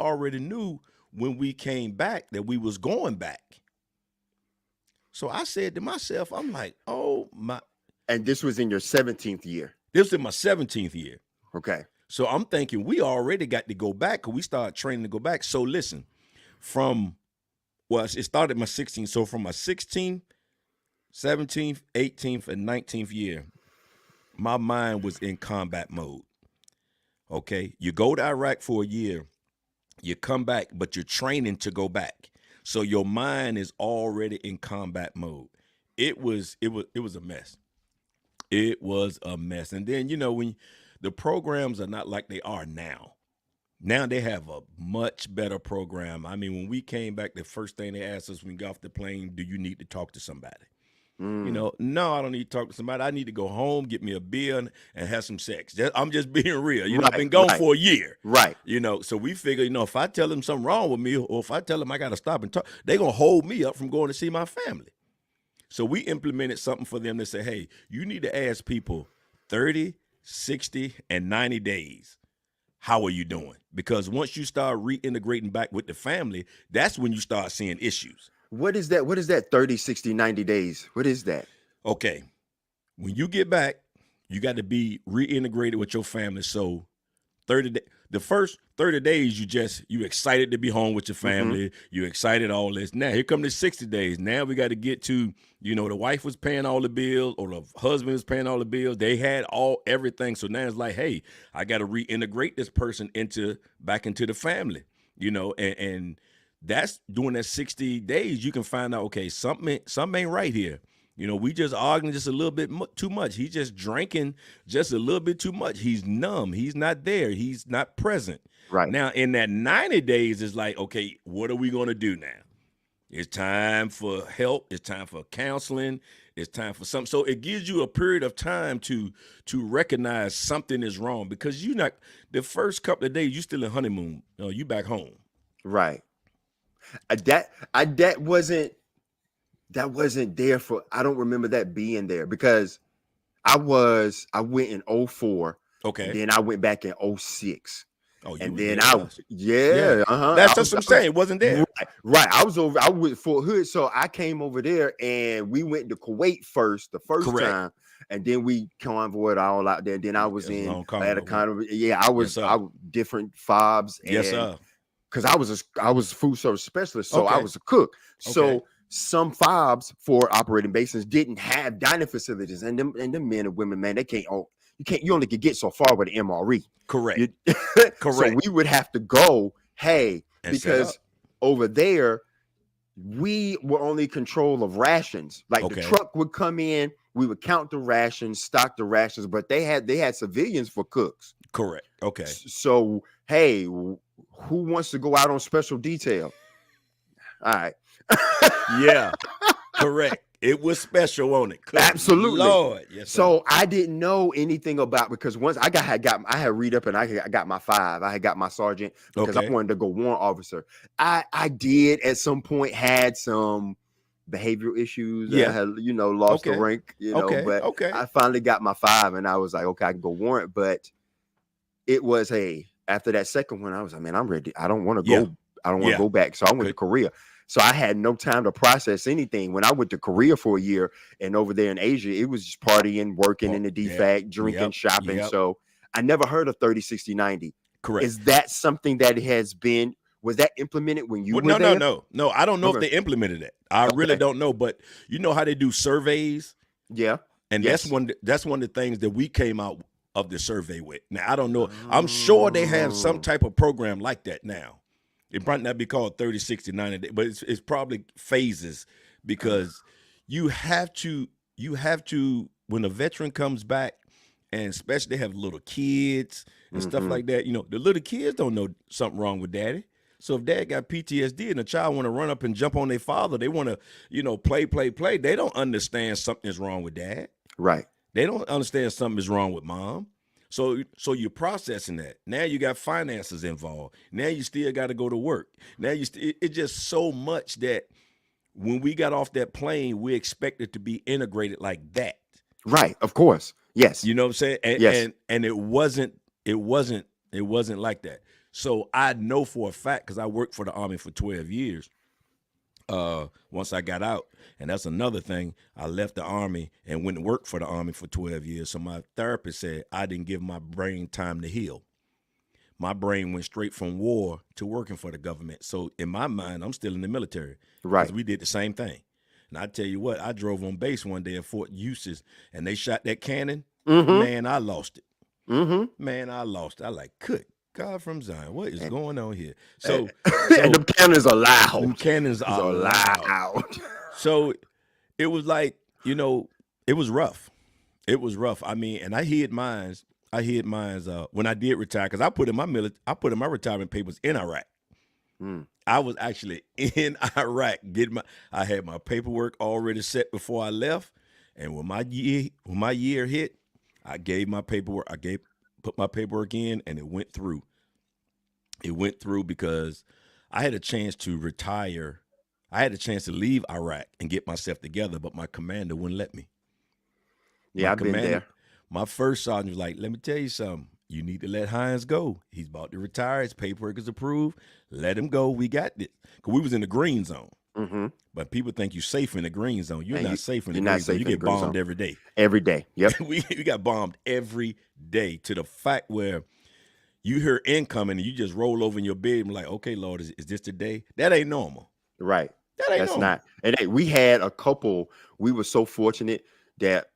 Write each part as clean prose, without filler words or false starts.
already knew when we came back that we was going back. So I said to myself, I'm like, oh my. And this was in your 17th year. This was in my 17th year. Okay. So I'm thinking we already got to go back because we started training to go back. So listen, it started my 16th. So from my 16th, 17th, 18th, and 19th year, my mind was in combat mode. Okay. You go to Iraq for a year, you come back, but you're training to go back. So your mind is already in combat mode. It was a mess. It was a mess. And then, when the programs are not like they are now. Now they have a much better program. I mean, when we came back, the first thing they asked us when we got off the plane, do you need to talk to somebody? No, I don't need to talk to somebody. I need to go home, get me a beer, and have some sex. I'm just being real. I've been gone for a year. Right. So we figure, if I tell them something wrong with me, or if I tell them I got to stop and talk, they're going to hold me up from going to see my family. So we implemented something for them to say, hey, you need to ask people 30, 60, and 90 days. How are you doing? Because once you start reintegrating back with the family, that's when you start seeing issues. What is that? What is that 30, 60, 90 days? What is that? Okay. When you get back, you got to be reintegrated with your family. So the first 30 days, you excited to be home with your family. You excited all this. Now, here come the 60 days. Now we got to get to, the wife was paying all the bills or the husband was paying all the bills. They had everything. So now it's like, hey, I got to reintegrate this person back into the family, and that's during that 60 days, you can find out, okay, something ain't right here. We just arguing just a little bit too much. He's just drinking just a little bit too much. He's numb. He's not there. He's not present. Right. Now, in that 90 days, it's like, okay, what are we going to do now? It's time for help. It's time for counseling. It's time for something. So it gives you a period of time to recognize something is wrong because the first couple of days, you still in honeymoon. You back home. Right. That wasn't there for. I don't remember that being there because I went in 04. Okay. And then I went back in 06. Oh, and then That's what I'm saying. It wasn't there. Right. I was with Fort Hood, so I came over there and we went to Kuwait first, the first time, and then we convoyed all out there. Then I was I had a kind of I was different fobs. Yes, sir. Because I was a food service specialist, so I was a cook. So some fobs for operating bases didn't have dining facilities, and them men and women, man, you only could get so far with the MRE. Correct. Correct. So we would have to go, because over there we were only in control of rations. Like the truck would come in, we would count the rations, stock the rations, but they had civilians for cooks. Correct. Okay. So who wants to go out on special detail? All right. Yeah. Correct. It was special on it. Absolutely. Lord. Yes, so I didn't know anything about, because once I had read up and I got my 5. I had got my sergeant because I wanted to go warrant officer. I did at some point had some behavioral issues. Yeah. I had, lost the rank, but I finally got my 5 and I was like, okay, I can go warrant. But it was after that second one, I was like, man, I'm ready. I don't want to go. I don't want to go back. So I went to Korea. So I had no time to process anything. When I went to Korea for a year and over there in Asia, it was just partying, working in the DFAC, drinking, shopping. So I never heard of 30, 60, 90. Correct. Is that something that was that implemented when you were there? No. I don't know if they implemented it. I really don't know. But you know how they do surveys? Yeah. And that's one of the things that we came out of the survey with. Now, I don't know. I'm sure they have some type of program like that now. It might not be called 30, 60, 90, but it's probably phases, because you have to, when a veteran comes back, and especially they have little kids and stuff like that, the little kids don't know something wrong with daddy. So if dad got PTSD and the child want to run up and jump on their father, they want to, play. They don't understand something is wrong with dad. Right. They don't understand something is wrong with mom. So you're processing that. Now you got finances involved. Now you still got to go to work. Now it's just so much that when we got off that plane, we expected to be integrated like that. Right. Of course. Yes. You know what I'm saying? And, yes. And it wasn't like that. So I know for a fact, because I worked for the Army for 12 years, once I got out. And that's another thing. I left the Army and went to work for the Army for 12 years. So my therapist said I didn't give my brain time to heal. My brain went straight from war to working for the government. So in my mind, I'm still in the military. Right. Because we did the same thing. And I tell you what, I drove on base one day at Fort Eustis, and they shot that cannon. Man, I lost it. Man, I lost it. I like, good God from Zion, what is going on here? So and the cannons are loud. Them cannons are loud. So it was like, you know, it was rough. It was rough. I mean, and I hid mines. When I did retire, because I put in my retirement papers in Iraq. I was actually in Iraq I had my paperwork already set before I left, and when my year hit, I gave my paperwork. Put my paperwork in, and it went through. It went through because I had a chance to retire. I had a chance to leave Iraq and get myself together, but my commander wouldn't let me. Yeah, I've been there. My first sergeant was like, let me tell you something. You need to let Hines go. He's about to retire. His paperwork is approved. Let him go. We got this. Because we was in the green zone. But people think you're safe in the green zone. You're not safe in the green zone. You get bombed every day. Every day. Yep. we got bombed every day, to the fact where you hear incoming and you just roll over in your bed and be like, okay, Lord, is this the day? That ain't normal. Right. That's normal. Not. And we had a couple. We were so fortunate that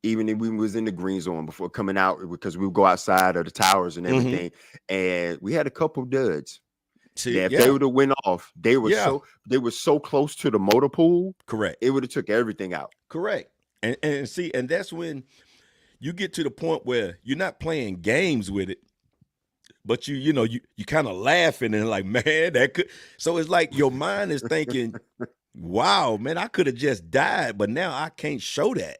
even if we was in the green zone before coming out, because we would go outside of the towers and everything, and we had a couple duds. If they would have went off, they were so close to the motor pool. Correct. It would have took everything out. Correct. And see, and that's when you get to the point where you're not playing games with it, but you kind of laughing and like, man, that could. So it's like your mind is thinking, wow, man, I could have just died, but now I can't show that.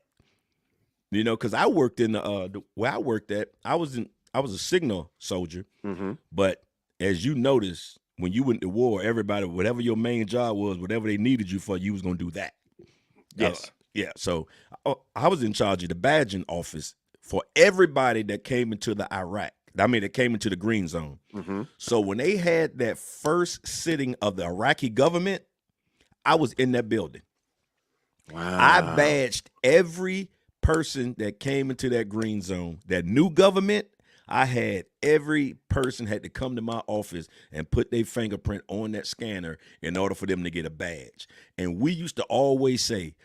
You know, because I worked in where I worked at, I was a signal soldier, but as you notice, when you went to war, everybody, whatever your main job was, whatever they needed you for, you was gonna do that. Yes. Yeah. So I was in charge of the badging office for everybody that came into the Iraq. I mean, that came into the green zone. So when they had that first sitting of the Iraqi government, I was in that building. Wow. I badged every person that came into that green zone, that new government. I had every person had to come to my office and put their fingerprint on that scanner in order for them to get a badge. And we used to always say,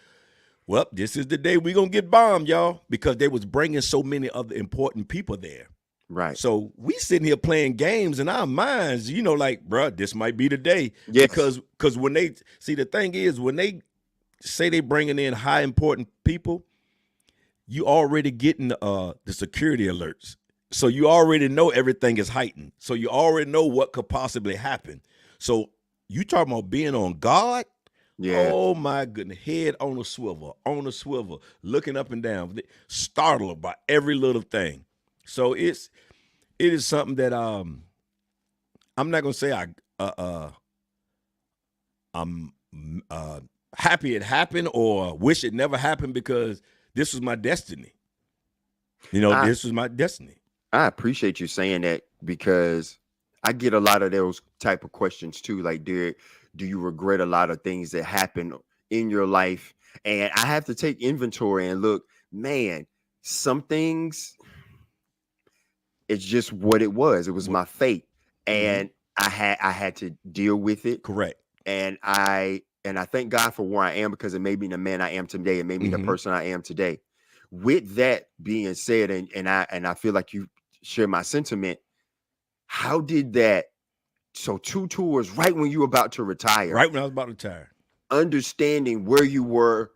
well, this is the day we're going to get bombed, y'all, because they was bringing so many other important people there. Right. So we sitting here playing games in our minds, you know, like, bro, this might be the day. Yes. Because when they, see, the thing is, when they say they bringing in high important people, you already getting the security alerts. So you already know everything is heightened. So you already know what could possibly happen. So you talking about being on guard? Yeah. Oh my goodness. Head on a swivel, looking up and down, startled by every little thing. So it is something that I'm not gonna say I'm happy it happened or wish it never happened, because this was my destiny. You know, this was my destiny. I appreciate you saying that, because I get a lot of those type of questions too. Like, do you regret a lot of things that happened in your life? And I have to take inventory and look, man, some things, it's just what it was. It was my fate. And I had to deal with it. Correct. And I thank God for where I am, because it made me the man I am today. It made me the person I am today. With that being said, and I feel like you share my sentiment. How did that? So 2 tours right when you were about to retire. Right when I was about to retire. Understanding where you were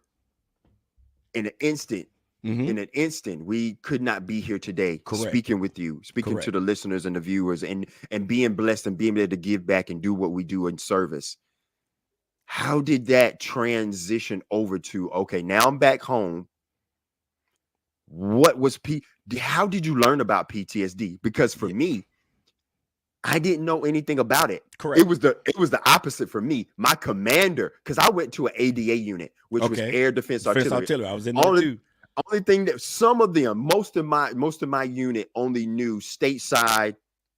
in an instant. In an instant, we could not be here today. Correct. Speaking with you, speaking to the listeners and the viewers, and being blessed and being able to give back and do what we do in service. How did that transition over to, okay, now I'm back home? What was how did you learn about PTSD? Because for me, I didn't know anything about it. Correct. It was the opposite for me. My commander, because I went to an ADA unit, which was Air Defense Artillery. I was in there too. Only thing that most of my unit only knew stateside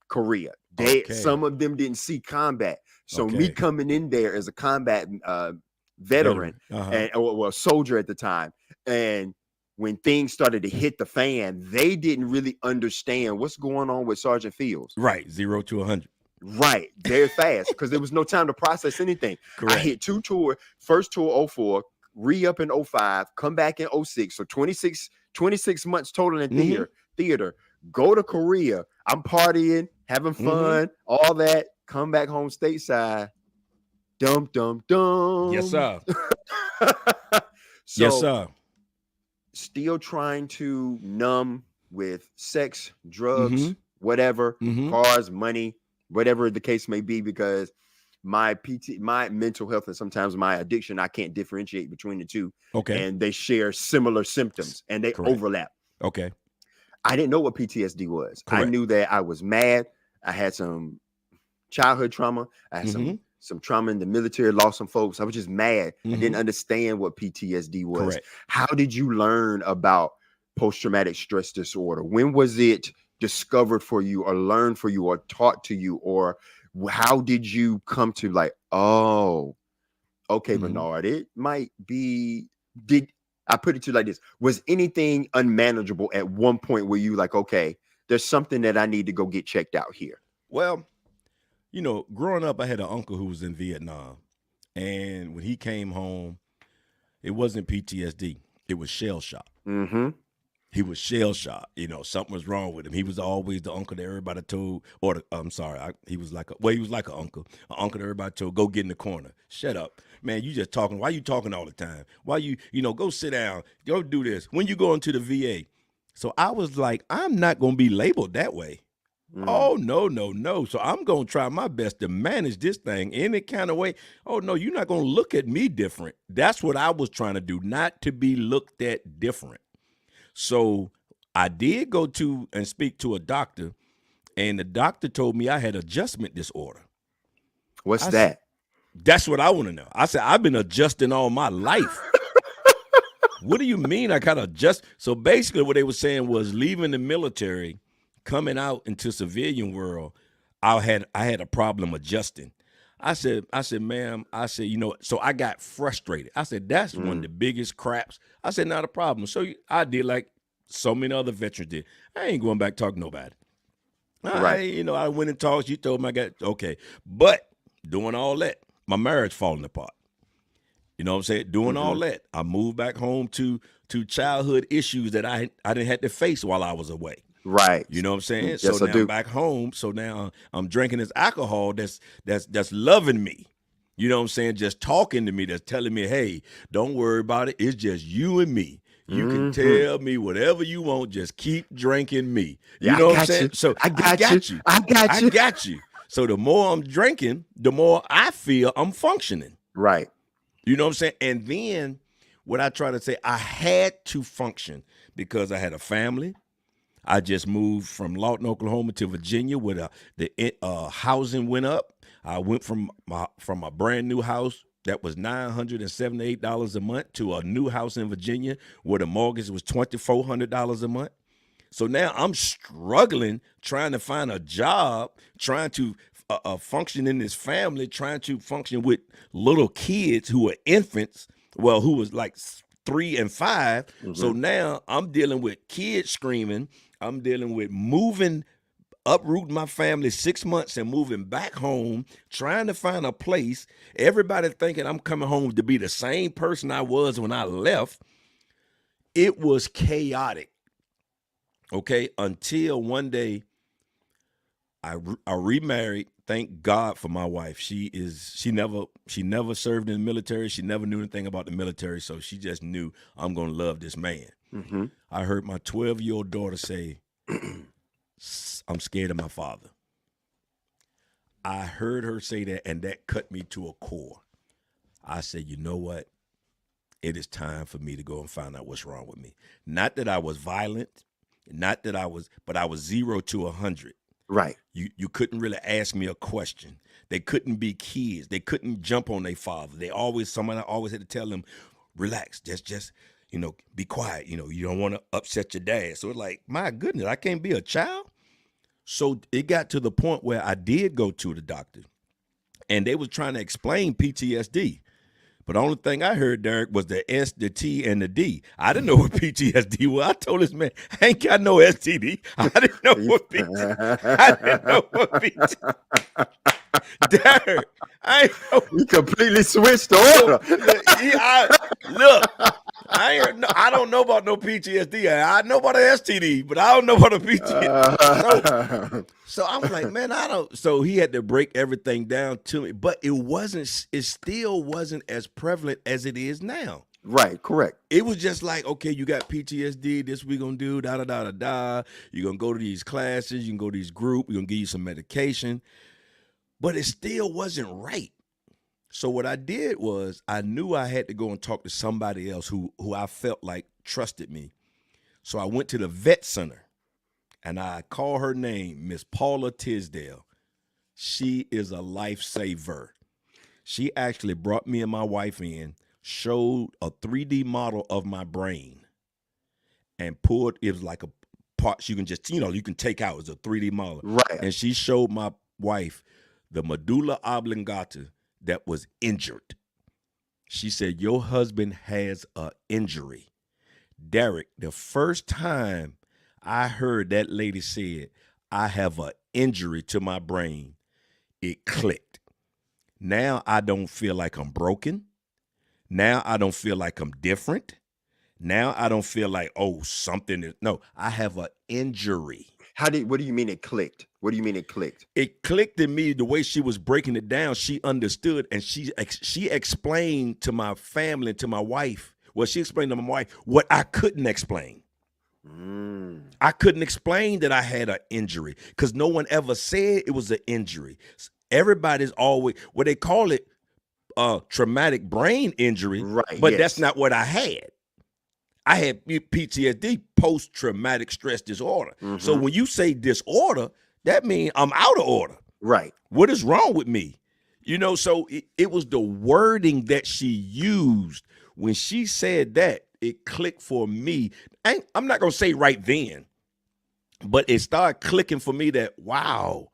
Korea. Some of them didn't see combat. So me coming in there as a combat veteran or a soldier at the time, and when things started to hit the fan, they didn't really understand what's going on with Sergeant Fields. Right, 0 to 100. Right, very fast, because there was no time to process anything. Correct. I hit 2 tours, first tour 04, re-up in 05, come back in 06, so 26 months total in theater. Go to Korea, I'm partying, having fun, all that. Come back home stateside. Dum dum dum. Yes, sir. Yes, sir. Still trying to numb with sex, drugs, whatever, cars, money, whatever the case may be, because my mental health and sometimes my addiction, I can't differentiate between the two. Okay. And they share similar symptoms and they overlap. Okay. I didn't know what PTSD was. Correct. I knew that I was mad. I had some childhood trauma. I had some trauma in the military, lost some folks. I was just mad. I didn't understand what PTSD was. Correct. How did you learn about post-traumatic stress disorder? When was it discovered for you or learned for you or taught to you? Or how did you come to like, oh, okay, Bernard, it might be, I put it to you like this. Was anything unmanageable at one point where you like, okay, there's something that I need to go get checked out here? Well, you know, growing up, I had an uncle who was in Vietnam. And when he came home, it wasn't PTSD. It was shell shock. He was shell shocked. You know, something was wrong with him. He was always the uncle that everybody told, he was like an uncle that everybody told, go get in the corner. Shut up. Man, you just talking. Why you talking all the time? Why you go sit down, go do this. When you go into the VA. So I was like, I'm not going to be labeled that way. Oh, no. So I'm going to try my best to manage this thing any kind of way. Oh, no, you're not going to look at me different. That's what I was trying to do, not to be looked at different. So I did go to and speak to a doctor, and the doctor told me I had adjustment disorder. What's that? That's what I want to know. I said, I've been adjusting all my life. What do you mean I kind of adjust? So basically what they were saying was leaving the military, coming out into civilian world, I had a problem adjusting. I said, ma'am, so I got frustrated. I said, that's one of the biggest craps. I said, not a problem. So I did like so many other veterans did. I ain't going back talking to nobody. Right. I went and talked. You told me okay. But doing all that, my marriage falling apart. You know what I'm saying? Doing all that. I moved back home to childhood issues that I didn't have to face while I was away. Right. You know what I'm saying? Yes, so now I'm back home. So now I'm drinking this alcohol that's loving me. You know what I'm saying? Just talking to me, that's telling me, hey, don't worry about it. It's just you and me. You can tell me whatever you want. Just keep drinking me. You know what I'm saying? So I got you. I got you. So the more I'm drinking, the more I feel I'm functioning. Right. You know what I'm saying? And then what I try to say, I had to function because I had a family. I just moved from Lawton, Oklahoma to Virginia where the housing went up. I went from a brand new house that was $978 a month to a new house in Virginia where the mortgage was $2,400 a month. So now I'm struggling trying to find a job, trying to function in this family, trying to function with little kids who are infants, who was like 3 and 5. So now I'm dealing with kids screaming. I'm dealing with uprooting my family 6 months and moving back home, trying to find a place. Everybody thinking I'm coming home to be the same person I was when I left. It was chaotic. Okay, until one day I remarried. Thank God for my wife. She never served in the military. She never knew anything about the military, so she just knew I'm gonna love this man. I heard my 12-year-old daughter say, I'm scared of my father. I heard her say that, and that cut me to a core. I said, you know what? It is time for me to go and find out what's wrong with me. Not that I was violent, but I was 0 to 100. Right. You couldn't really ask me a question. They couldn't be kids. They couldn't jump on their father. Somebody always had to tell them, relax, just be quiet. You don't want to upset your dad. So it's like, my goodness, I can't be a child. So it got to the point where I did go to the doctor, and they was trying to explain PTSD. But the only thing I heard, Derek, was the S, the T, and the D. I didn't know what PTSD was. I told this man, I ain't got no STD. I didn't know what PTSD. I didn't know what PTSD. Derek, I ain't know. You completely switched the order. Look, I don't know about no PTSD. I know about the STD, but I don't know about the PTSD. So I was like, man, I don't. So he had to break everything down to me, but it still wasn't as prevalent as it is now. Right, correct. It was just like, okay, you got PTSD, this we gonna do, da da da da da. You're gonna go to these classes, you can go to these groups, we're gonna give you some medication. But it still wasn't right. So what I did was I knew I had to go and talk to somebody else who I felt like trusted me. So I went to the vet center, and I called her name, Miss Paula Tisdale. She is a lifesaver. She actually brought me and my wife in, showed a 3D model of my brain, and pulled, it was like a part you can just, you can take out. It's a 3D model. Right. And she showed my wife the medulla oblongata that was injured. She said, your husband has an injury. Derek, the first time I heard that lady said, I have an injury to my brain, it clicked. Now I don't feel like I'm broken. Now I don't feel like I'm different. Now I don't feel like, something is, no, I have an injury. What do you mean it clicked? What do you mean it clicked? It clicked in me the way she was breaking it down. She understood, and she explained to my family, to my wife. Well, she explained to my wife what I couldn't explain. I couldn't explain that I had an injury because no one ever said it was an injury. Everybody's always, what they call it, traumatic brain injury, right? But that's not what I had. I had PTSD, post-traumatic stress disorder. Mm-hmm. So when you say disorder, that means I'm out of order. Right. What is wrong with me? So it was the wording that she used. When she said that, it clicked for me. I'm not going to say right then, but it started clicking for me that, wow,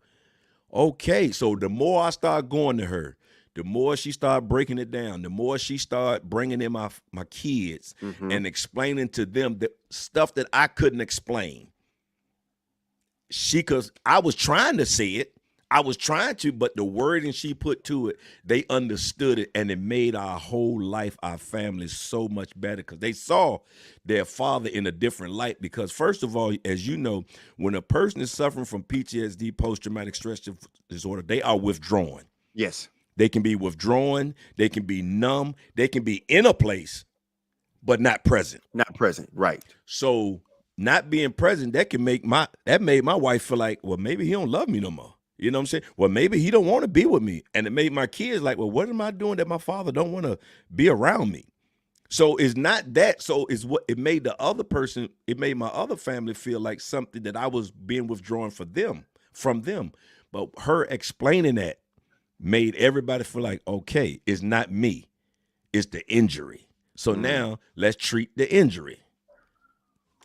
okay. So the more I started going to her, the more she started breaking it down, the more she started bringing in my kids and explaining to them the stuff that I couldn't explain. Because I was trying to say it. I was trying to, but the wording she put to it, they understood it, and it made our whole life, our family, so much better because they saw their father in a different light. Because first of all, as you know, when a person is suffering from PTSD, post-traumatic stress disorder, they are withdrawn. Yes. They can be withdrawn. They can be numb. They can be in a place, but not present. Not present, right. So not being present, that made my wife feel like, well, maybe he don't love me no more. You know what I'm saying? Well, maybe he don't want to be with me. And it made my kids like, well, what am I doing that my father don't want to be around me? So it's not that. So it's what it made the other person, it made my other family feel like something that I was being withdrawn from them. But her explaining that made everybody feel like, okay, it's not me, it's the injury. So now let's treat the injury.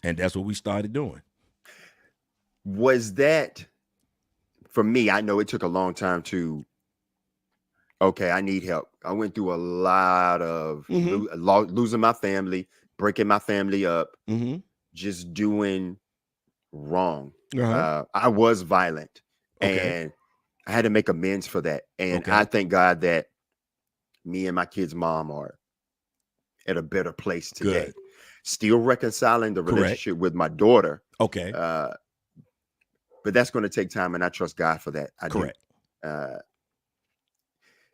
And that's what we started doing. Was that, for me, I know it took a long time to, okay, I need help. I went through a lot of losing my family, breaking my family up, just doing wrong. I was violent. And I had to make amends for that. And I thank God that me and my kid's mom are at a better place today. Good. Still reconciling the relationship with my daughter. Okay. But that's going to take time, and I trust God for that. Correct.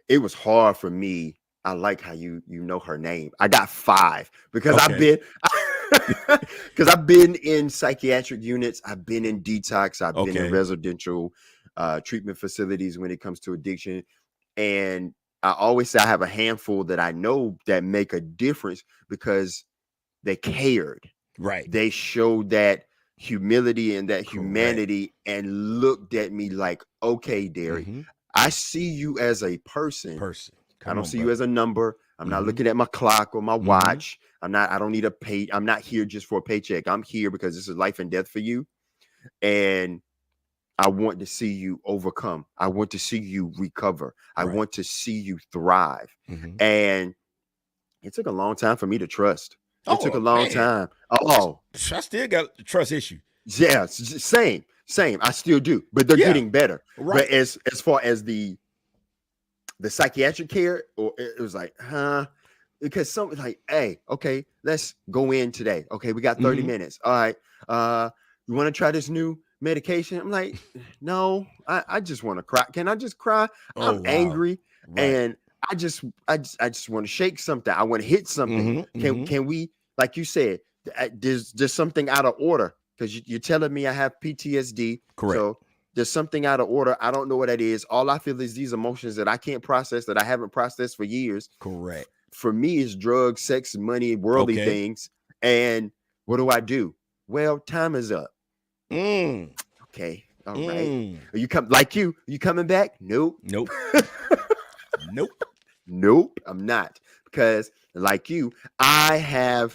It was hard for me. I like how you know her name. I got 5 because I've been in psychiatric units. I've been in detox. I've been in residential treatment facilities when it comes to addiction. And I always say I have a handful that I know that make a difference because they cared. Right. They showed that humility and that humanity and looked at me like, okay, Derek, I see you as a person. I don't see you as a number. I'm not looking at my clock or my watch. I don't need a pay. I'm not here just for a paycheck. I'm here because this is life and death for you. And I want to see you overcome. I want to see you recover. I want to see you thrive. And it took a long time for me to trust. It took a long time. I still got a trust issue. Yeah, same. I still do, but they're getting better. Right. But as far as the psychiatric care, or it was like, because something like, hey, okay, let's go in today. Okay, we got 30 minutes. All right. You want to try this new medication? I'm like, no, I just want to cry. Can I just cry? I'm angry. And I just want to shake something. I want to hit something. Can we, like you said, there's just something out of order, because you're telling me I have PTSD. Correct. So there's something out of order. I don't know what that is. All I feel is these emotions that I can't process, that I haven't processed for years. Correct. For me, it's drugs, sex, money, worldly things. And what do? Well, time is up. Okay. All right. Are you coming back? Nope. Nope. Nope. I'm not, because like you, I'm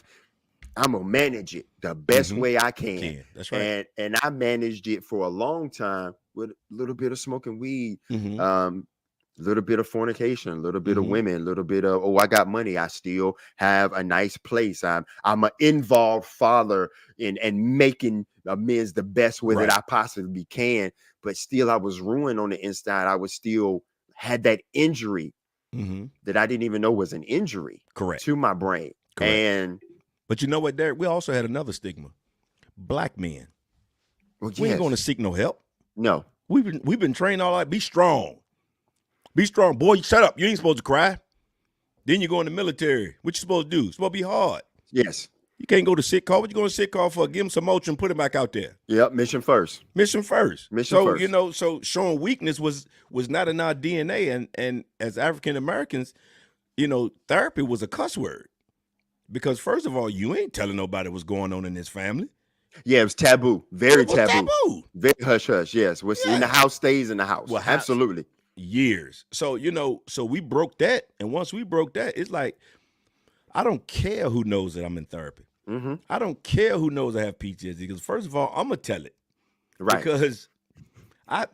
gonna manage it the best way I can. That's right. And I managed it for a long time with a little bit of smoking weed, a little bit of fornication, a little bit of women, a little bit of, I got money. I still have a nice place. I'm an involved father in making amends the best way that I possibly can. But still, I was ruined on the inside. I was still had that injury that I didn't even know was an injury. Correct. To my brain. Correct. But you know what, Derek? We also had another stigma. Black men. Well, we ain't going to seek no help. No. We've been trained all right. Be strong. Be strong. Boy, shut up. You ain't supposed to cry. Then you go in the military. What you supposed to do? It's supposed to be hard. Yes. You can't go to sick call. What you going to sick call for? Give him some Motrin and put him back out there. Yep. Mission first. So, you know, so showing weakness was not in our DNA. And as African Americans, you know, therapy was a cuss word. Because first of all, you ain't telling nobody what's going on in this family. Yeah, it was taboo. Very taboo. Very hush hush. Yes. What's in the house stays in the house. Well, absolutely. Years. So, you know, so we broke that. And once we broke that, it's like, I don't care who knows that I'm in therapy. I don't care who knows I have PTSD. Because first of all, I'm going to tell it. Right. Because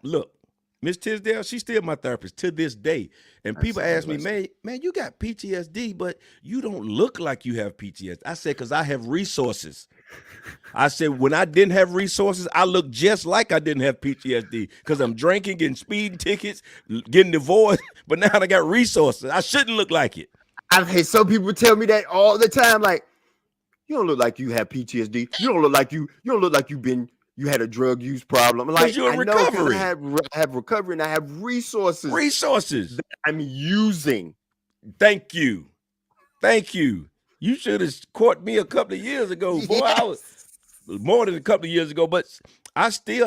look, Miss Tisdale, she's still my therapist to this day. And people ask me, man, you got PTSD, but you don't look like you have PTSD. I said, because I have resources. I said, when I didn't have resources, I looked just like I didn't have PTSD, because I'm drinking, getting speeding tickets, getting divorced. But now I got resources. I shouldn't look like it. I've had some people tell me that all the time. Like, you don't look like you have PTSD. You don't look like you had a drug use problem. Like, you're in recovery. I have recovery, and I have resources. Resources that I'm using. Thank you. You should have caught me a couple of years ago. Boy, I was more than a couple of years ago, but I still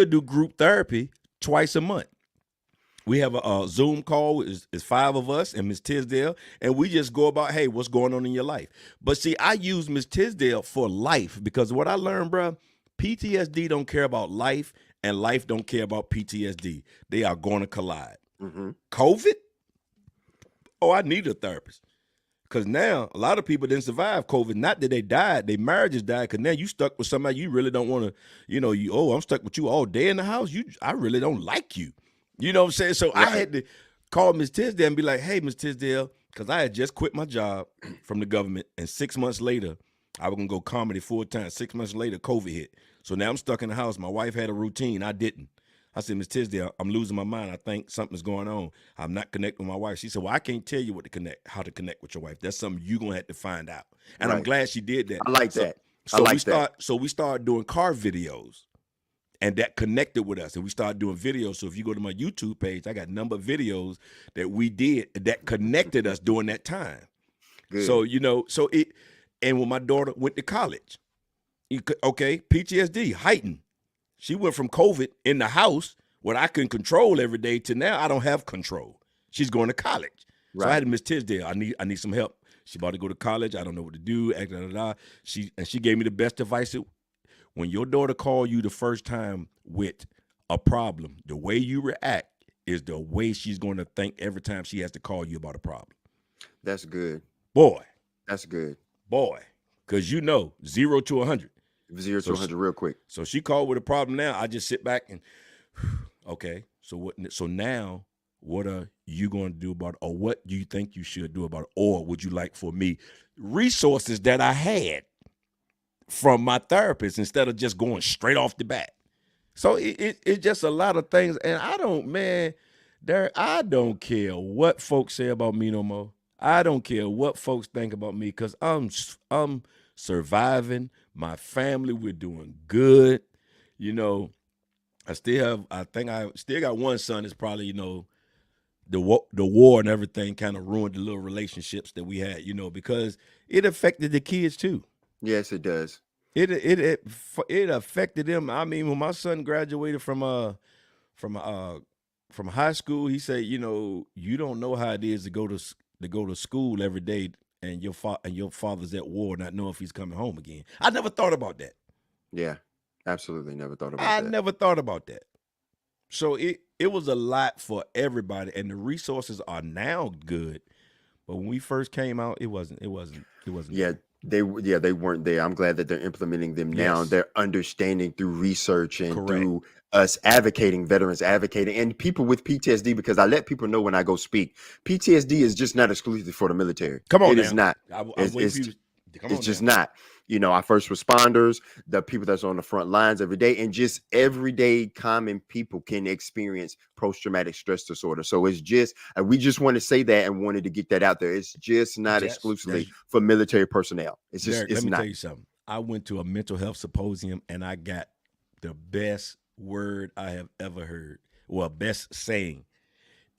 do group therapy twice a month. We have a Zoom call. It's 5 of us and Miss Tisdale, and we just go about, hey, what's going on in your life? But see, I use Miss Tisdale for life, because what I learned, bro, PTSD don't care about life, and life don't care about PTSD. They are going to collide. COVID? Oh, I need a therapist. Because now a lot of people didn't survive COVID. Not that they died, their marriages died. Because now you stuck with somebody you really don't want to, you know, I'm stuck with you all day in the house. I really don't like you. You know what I'm saying? So I had to call Miss Tisdale and be like, hey, Miss Tisdale, because I had just quit my job from the government. And 6 months later, I was going to go comedy full time. 6 months later, COVID hit. So now I'm stuck in the house. My wife had a routine. I didn't. I said, Miss Tisdale, I'm losing my mind. I think something's going on. I'm not connecting with my wife. She said, well, I can't tell you how to connect with your wife. That's something you're going to have to find out. And I'm glad she did that. I like that. So we started doing car videos. And that connected with us. And we started doing videos. So if you go to my YouTube page, I got a number of videos that we did that connected us during that time. Good. So, you know, and when my daughter went to college, PTSD heightened. She went from COVID in the house, what I couldn't control every day, to now I don't have control. She's going to college. Right. So I had to Miss Tisdale. I need some help. She about to go to college. I don't know what to do. She gave me the best advice. When your daughter called you the first time with a problem, the way you react is the way she's going to think every time she has to call you about a problem. That's good. Boy. That's good. Boy. Because 0 to 100. 0 to 100 real quick. So she called with a problem now. I just sit back and, okay, so what? So now, what are you going to do about it? Or what do you think you should do about it? Or would you like for me resources that I had from my therapist instead of just going straight off the bat? So it's just a lot of things. And I don't care what folks say about me no more. I don't care what folks think about me because I'm surviving. My family, we're doing good. You know, I still got one son that's probably, you know, the war and everything kind of ruined the little relationships that we had, you know, because it affected the kids too. Yes, it does. It affected them. I mean, when my son graduated from high school, he said, you know, you don't know how it is to go to school every day and your father's at war, not knowing if he's coming home again. I never thought about that. Yeah, absolutely never thought about that. I never thought about that. So it was a lot for everybody, and the resources are now good. But when we first came out, it wasn't. Yeah, they weren't there. I'm glad that they're implementing them now. They're understanding through research and through us veterans advocating, and people with PTSD, because I let people know when I go speak, PTSD is just not exclusively for the military. Come on, it is not. It's just not. You know, our first responders, the people that's on the front lines every day, and just everyday common people can experience post-traumatic stress disorder. So it's just, we just want to say that and wanted to get that out there. It's just not exclusively for military personnel. It's just, Derek, it's let me not. tell you something. I went to a mental health symposium and I got the best word I have ever heard. Well, best saying.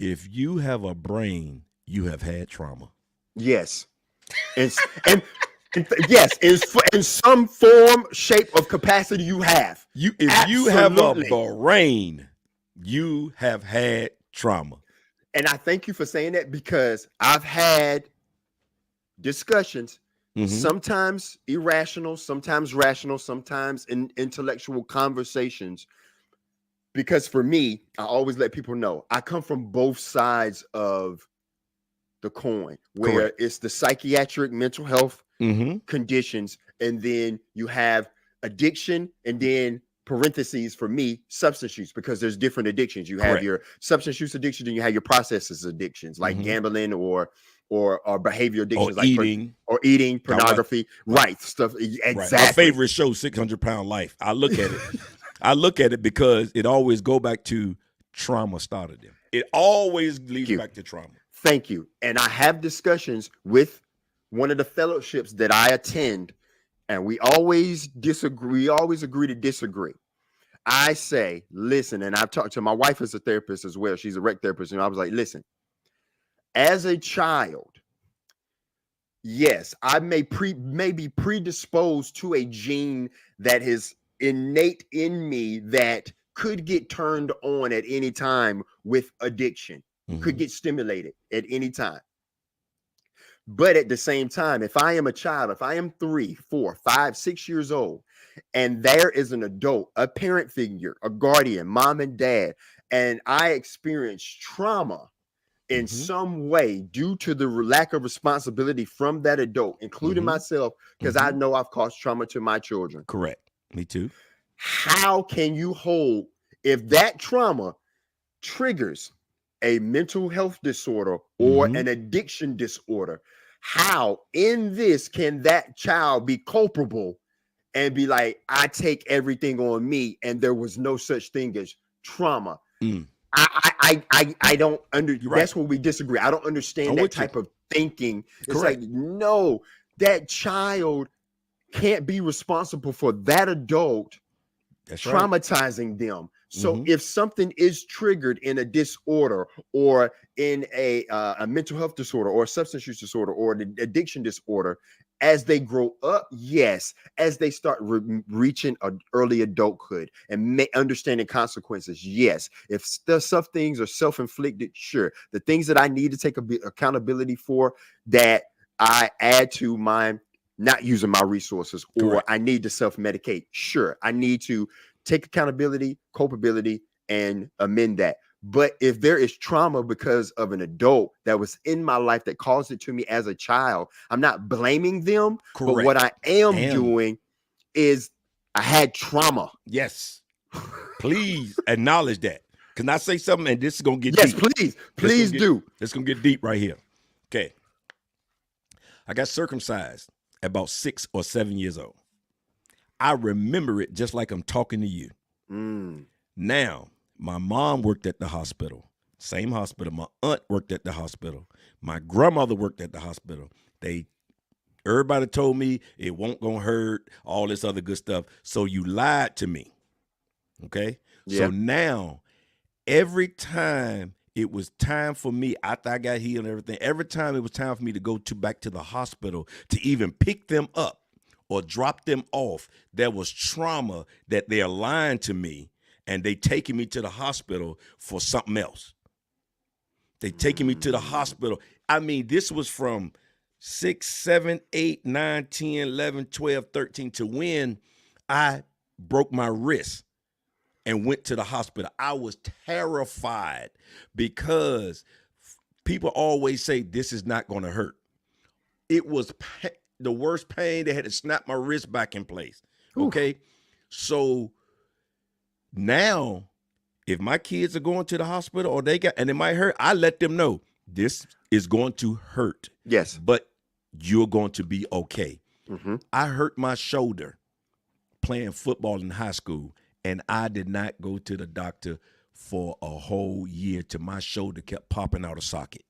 If you have a brain, you have had trauma. Yes. And yes, in some form, shape, of capacity you have. If you have a brain, you have had trauma. And I thank you for saying that, because I've had discussions, sometimes irrational, sometimes rational, sometimes intellectual conversations. Because for me, I always let people know I come from both sides of the coin, where it's the psychiatric mental health conditions, and then you have addiction, and then parentheses for me, substance use, because there's different addictions. You have your substance use addiction, and you have your processes addictions, like gambling or behavior addictions, or like eating, pornography, stuff. Exactly. My favorite show, 600-Pound Life. I look at it because it always go back to trauma started them. It always leads back to trauma. Thank you. And I have discussions with one of the fellowships that I attend, and we always disagree. We always agree to disagree. I say, listen, and I've talked to my wife as a therapist as well. She's a rec therapist. And I was like, listen, as a child, yes, I may be predisposed to a gene that is innate in me that could get turned on at any time with addiction, could get stimulated at any time. But at the same time, if I am a child, if I am 3, 4, 5, 6 years old, and there is an adult, a parent figure, a guardian, mom and dad, and I experience trauma in some way due to the lack of responsibility from that adult, including myself, because I know I've caused trauma to my children. Correct. Me too. How can you hold, if that trauma triggers a mental health disorder or an addiction disorder, how in this can that child be culpable and be like, I take everything on me and there was no such thing as trauma? I don't that's where we disagree. I don't understand that type of thinking. It's like, no, that child can't be responsible for that adult traumatizing them. So if something is triggered in a disorder or in a mental health disorder or a substance use disorder or an addiction disorder, as they grow up, yes, as they start reaching early adulthood and understanding consequences, yes. If some things are self-inflicted, sure. The things that I need to take accountability for, that I add to my not using my resources, or I need to self-medicate, sure. I need to take accountability, culpability, and amend that. But if there is trauma because of an adult that was in my life that caused it to me as a child, I'm not blaming them. But what I am doing is I had trauma. Yes. Please acknowledge that. Can I say something? And this is going to get deep. Yes, please do. It's going to get deep right here. Okay. I got circumcised at about 6 or 7 years old. I remember it just like I'm talking to you. Now, my mom worked at the hospital. Same hospital. My aunt worked at the hospital. My grandmother worked at the hospital. Everybody told me it won't gonna hurt, all this other good stuff. So you lied to me. Okay? Yeah. So now, every time it was time for me, after I got healed and everything, every time it was time for me to go back to the hospital to even pick them up or drop them off, there was trauma that they're lying to me, and they taking me to the hospital for something else. They taking me to the hospital. I mean, this was from 6, 7, 8, 9, 10, 11, 12, 13 to when I broke my wrist and went to the hospital. I was terrified because people always say this is not going to hurt. It was the worst pain. They had to snap my wrist back in place. Okay. So now, if my kids are going to the hospital or and it might hurt, I let them know this is going to hurt. Yes. But you're going to be okay. I hurt my shoulder playing football in high school, and I did not go to the doctor for a whole year till my shoulder kept popping out of socket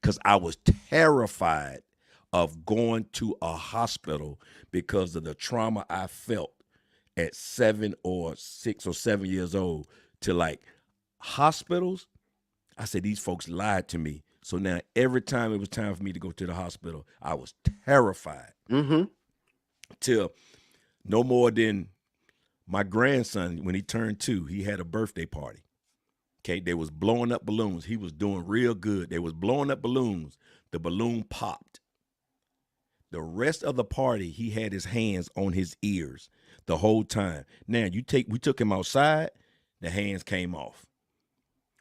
because I was terrified of going to a hospital because of the trauma I felt at 7 or 6 or 7 years old to like hospitals. I said, these folks lied to me. So now every time it was time for me to go to the hospital, I was terrified. Till no more than my grandson, when he turned 2, he had a birthday party. Okay, they was blowing up balloons. He was doing real good. They was blowing up balloons. The balloon popped. The rest of the party, he had his hands on his ears the whole time. Now, we took him outside, the hands came off.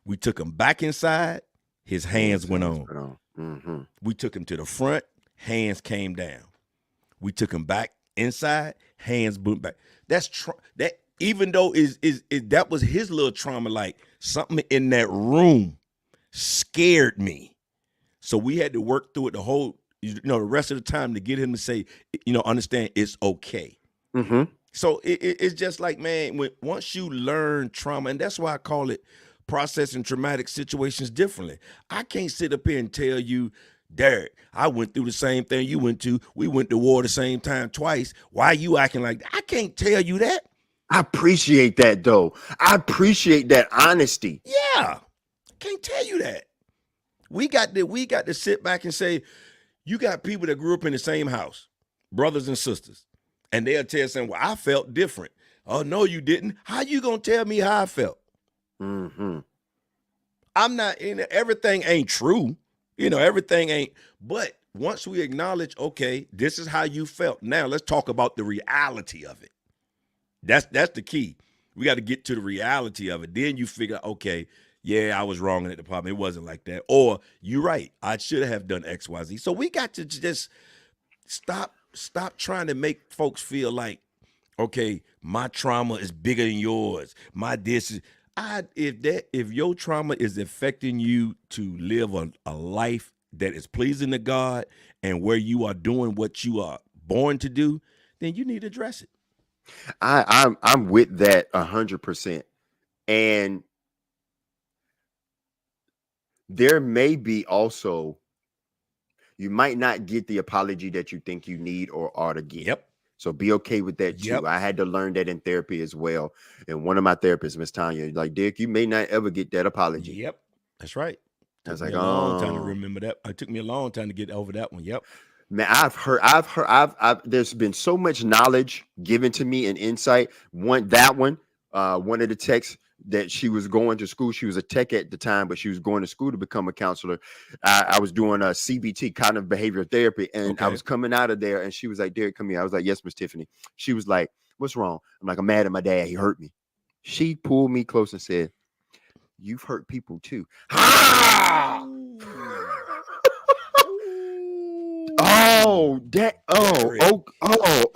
We took him back inside, his hands went on. We took him to the front, hands came down. We took him back inside, hands boom back. That even though that was his little trauma, like something in that room scared me. So we had to work through it the rest of the time to get him to say, understand it's okay. So it's just like, man, once you learn trauma, and that's why I call it processing traumatic situations differently. I can't sit up here and tell you, Derek, I went through the same thing you went to. We went to war the same time twice. Why are you acting like that? I can't tell you that. I appreciate that, though. I appreciate that honesty. Yeah. I can't tell you that. We got to sit back and say, you got people that grew up in the same house, brothers and sisters, and they'll tell something, well, I felt different. Oh, no, you didn't. How you going to tell me how I felt? I'm not everything ain't true. Everything ain't. But once we acknowledge, okay, this is how you felt. Now let's talk about the reality of it. That's the key. We got to get to the reality of it. Then you figure, okay, yeah, I was wrong in the department. It wasn't like that. Or you're right. I should have done X, Y, Z. So we got to just stop trying to make folks feel like, okay, my trauma is bigger than yours. If your trauma is affecting you to live a life that is pleasing to God and where you are doing what you are born to do, then you need to address it. I'm with that 100%. And there may be also, you might not get the apology that you think you need or ought to get. Yep. So be okay with that too. Yep. I had to learn that in therapy as well. And one of my therapists, Miss Tanya, like, Dick, you may not ever get that apology. Yep. That's right. I was like, a long time to remember that. It took me a long time to get over that one. Yep. Man, I've heard, there's been so much knowledge given to me and insight. One of the techs that she was going to school, she was a tech at the time, but she was going to school to become a counselor. I was doing a CBT, cognitive behavioral therapy, and I was coming out of there, and she was like, Derek, come here. I was like, yes, Miss Tiffany. She was like, what's wrong? I'm like, I'm mad at my dad. He hurt me. She pulled me close and said, you've hurt people too.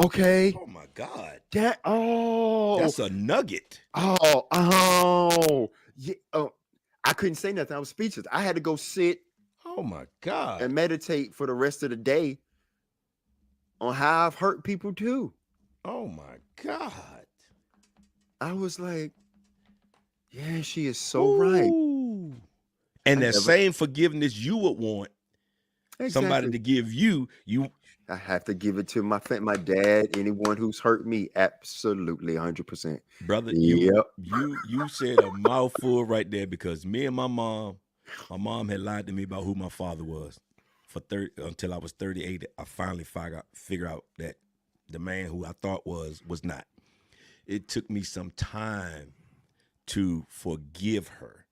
okay. Oh my God. That's a nugget. Yeah. I couldn't say nothing. I was speechless. I had to go sit. Oh my God. And meditate for the rest of the day on how I've hurt people too. Oh my God. I was like, yeah, she is so right. And that same forgiveness you would want somebody to give you, I have to give it to my dad, anyone who's hurt me, absolutely 100%. Brother, you said a mouthful right there, because me and my mom had lied to me about who my father was until I was 38. I finally figured out that the man who I thought was not. It took me some time to forgive her,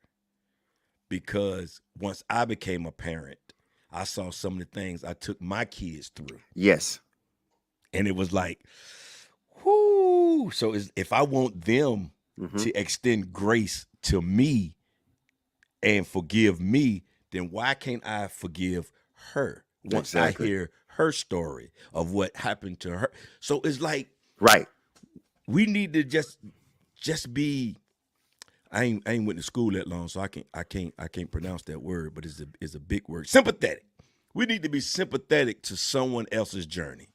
because once I became a parent, I saw some of the things I took my kids through. Yes. And it was like, whoo. So if I want them to extend grace to me and forgive me, then why can't I forgive her once I hear her story of what happened to her? So it's like, right. We need to just be. I ain't went to school that long, so I can't pronounce that word, but it's a big word. Sympathetic. We need to be sympathetic to someone else's journey.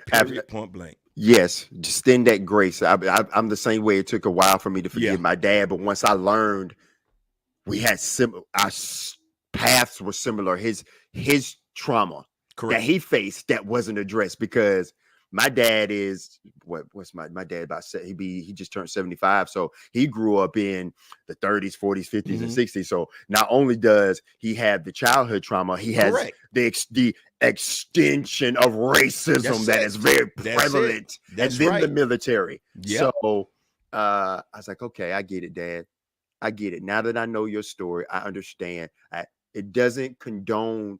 Period. Point blank. Yes, just extend that grace. I'm the same way. It took a while for me to forgive my dad, but once I learned, we had our paths were similar. His trauma that he faced that wasn't addressed, because my dad is what's my dad about? He just turned 75, so he grew up in the 30s, 40s, 50s, and 60s. So not only does he have the childhood trauma, he has the extension of racism that is very prevalent, and then the military. Yep. So I was like, okay, I get it, Dad. I get it. Now that I know your story, I understand. It doesn't condone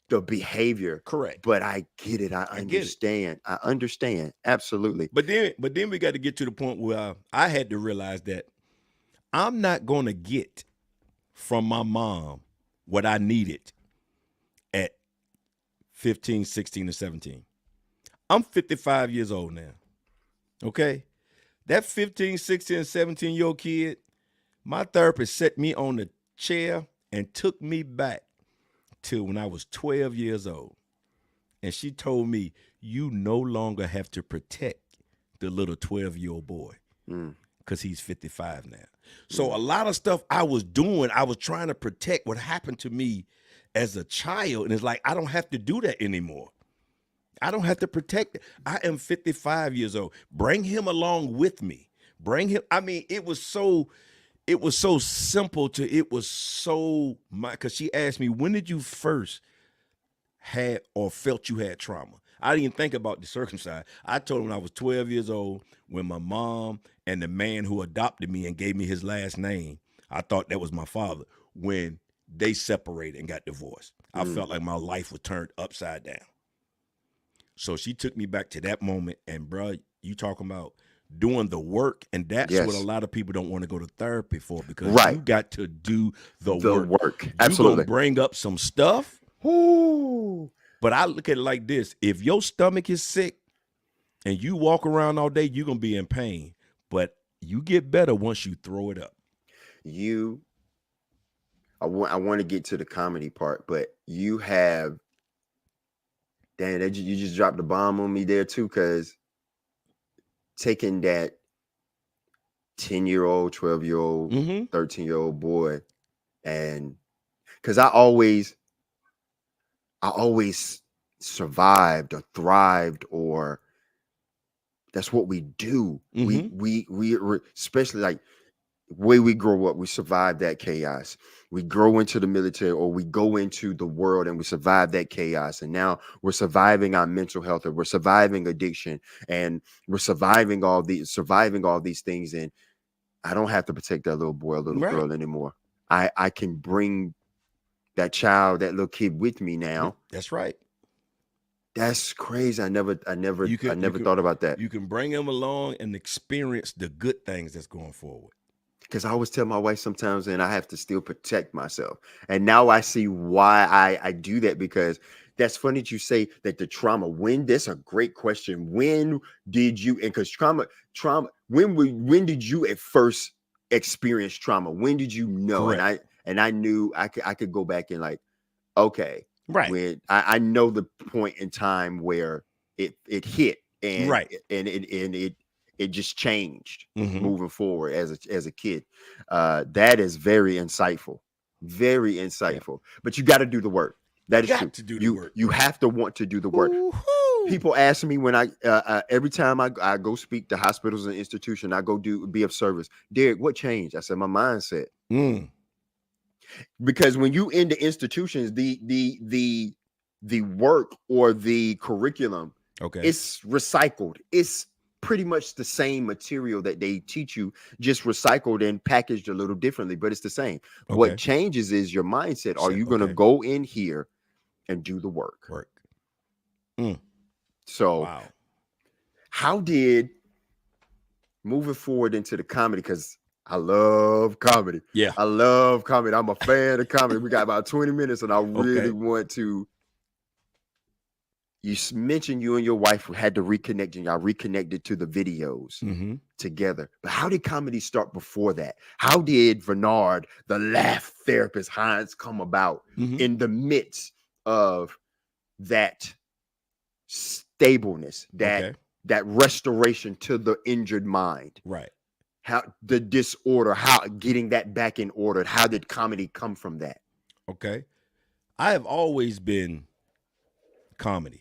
the behavior, but I get it. I understand. I understand. Absolutely. But then we got to get to the point where I had to realize that I'm not going to get from my mom what I needed at 15, 16, and 17. I'm 55 years old now. Okay? That 15, 16, and 17-year-old kid, my therapist set me on the chair and took me back till when I was 12 years old. And she told me, you no longer have to protect the little 12-year-old boy, because he's 55 now. So a lot of stuff I was doing, I was trying to protect what happened to me as a child. And it's like, I don't have to do that anymore. I don't have to protect it. I am 55 years old. Bring him along with me. Bring him. I mean, it was so simple because she asked me, when did you first had or felt you had trauma? I didn't even think about the circumcised. I told her when I was 12 years old, when my mom and the man who adopted me and gave me his last name, I thought that was my father. When they separated and got divorced, I felt like my life was turned upside down. So she took me back to that moment, and bro, you talking about doing the work, and that's what a lot of people don't want to go to therapy for, because you got to do the work. Absolutely. You're gonna bring up some stuff. Ooh. But I look at it like this: if your stomach is sick and you walk around all day, you're gonna be in pain. But you get better once you throw it up. I want to get to the comedy part, but you have, damn, you just dropped the bomb on me there too, because taking that 10-year-old, 12-year-old, 13-year-old boy, and because I always survived or thrived, or that's what we do. We especially like the way we grow up, we survive that chaos. We grow into the military, or we go into the world and we survive that chaos. And now we're surviving our mental health, or we're surviving addiction, and we're surviving all these things. And I don't have to protect that little boy or little girl anymore. I can bring that child, that little kid with me now. That's right. That's crazy. I never thought about that. You can bring him along and experience the good things that's going forward. Because I always tell my wife sometimes, and I have to still protect myself. And now I see why I do that, because that's funny that you say that the trauma. That's a great question. When did you? And because trauma. When did you at first experience trauma? When did you know? Correct. And I knew I could go back and like, okay, right. When I know the point in time where it hit and right. and it just changed moving forward as a kid. That is very insightful. Very insightful. Yeah. But you got to do the work. That is true. To do the work. You have to want to do the work. Woo-hoo. People ask me when I every time I go speak to hospitals and institutions, I go be of service. Derek, what changed? I said my mindset. Because when you in the institutions, the work or the curriculum, it's recycled. It's pretty much the same material that they teach you, just recycled and packaged a little differently, but it's the same. What changes is your mindset. Are you going to go in here and do the work? So how did moving forward into the comedy, because I love comedy. Yeah. I love comedy. I'm a fan of comedy. We got about 20 minutes and I really want to. You mentioned you and your wife had to reconnect and y'all reconnected to the videos together. But how did comedy start before that? How did Vernard, the laugh therapist, Hines, come about in the midst of that stableness, that restoration to the injured mind? Right. How the disorder, how getting that back in order? How did comedy come from that? Okay. I have always been comedy.